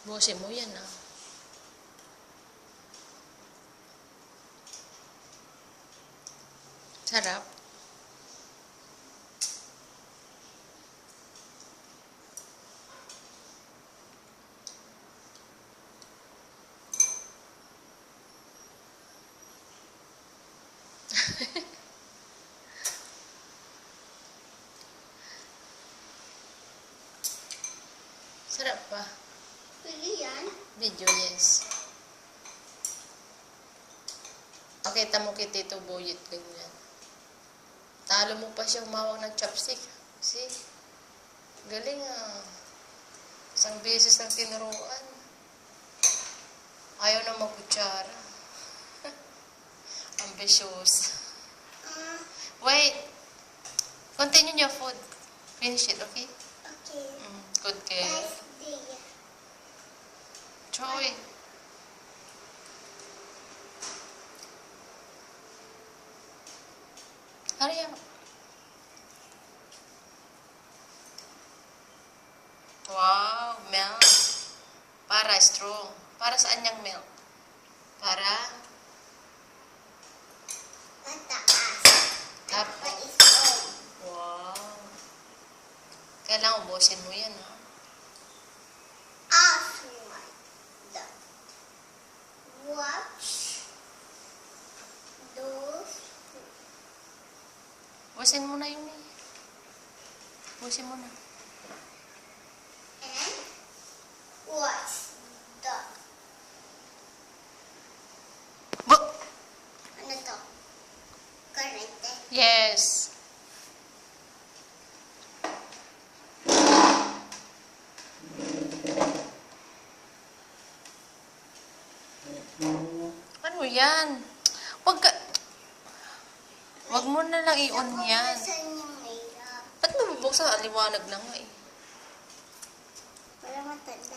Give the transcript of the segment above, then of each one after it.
Busin mo yan, ah. Sarap. Sarap pa. Pili yan? Video, yes. Pakita mo kay Tito Boyet ganyan. Talo mo pa siya umawak ng chopstick. See? Galing, ah. Isang beses lang tinuruan. Ayaw na magkutsara. Ambitious. Wait. Continue your food. Finish it, okay? Okay. Good care. Nice day. Choy. Hurry up. Wow, milk. Para strong. Para saan yung milk? Para Mataas. tapos. Paisom. Wow. Kailangan ubusin mo yan, ha? Aswad. Watch those. Ubusin mo na yun, eh. Ubusin mo na. And watch the. Ano to? Karate. Yes. Ano yan? Wag mo na lang i-on yan. Saan yung mahirap? Ba't mo bubuksan? Aliwanag na nga eh. Para matanda.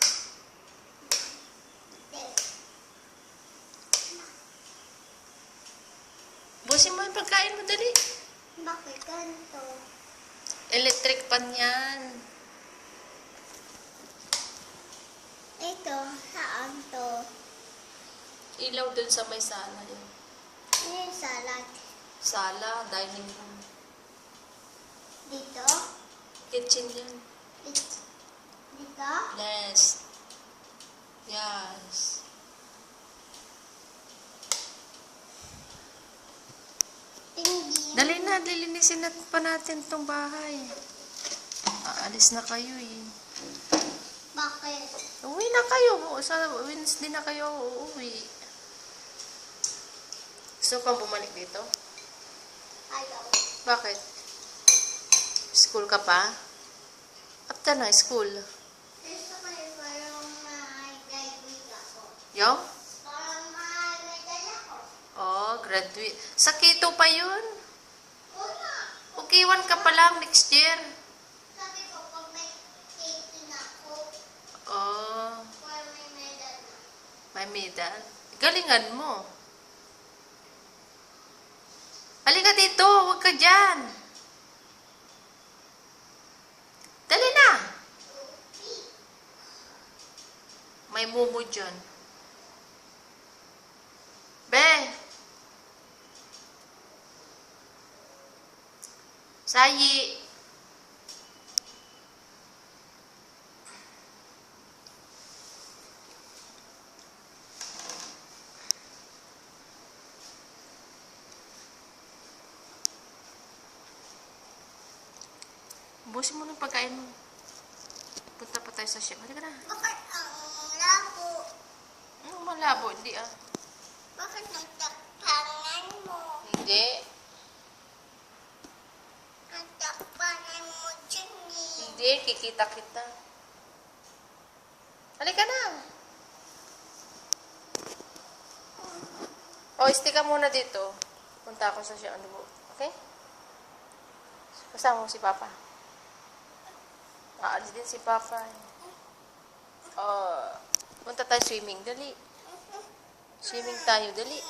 Busin mo yung pagkain mo, dali. Bakit ganito? Electric pan yan. Ito, saan to? Ilaw dun sa may sala yun. Ano yung salad? Sala, dining room. Dito? Kitchen yan. Dito? Yes. Yes. Tingin. Dali na, lilinisin na pa natin tong bahay. Aalis na kayo eh. Bakit? Uwi na kayo. Sa Wednesday na kayo uuwi. Gusto pang bumalik dito? Ayaw. Bakit? School ka pa? After na, school. Gusto ko yung parang ma-graduate ako. Yo? Parang ma-medal ako. Oh, graduate. Sa Quito pa yun? Una. Ukiwan ka pa lang next year. Sabi ko, pag may cake na ako, Oh, parang may medal na. may medal. Galingan mo. Halika dito, huwag ka dyan. Dali na. May mumu dyan. Be. Sayi. Ubusin mo ng pagkain mo. Punta pa tayo sa chef. Halika na. Bakit ang labo? Anong malabo? Hindi ah. Bakit nagtakpangan mo? Hindi. Nagtakpangan mo dyan eh. Hindi. Kikita kita. Halika na. O, stay ka muna dito. Punta ako sa chef. Okay? Kasama mo si Papa. Aalis din si Papa. Punta tayo swimming. Dali. Swimming tayo. Dali.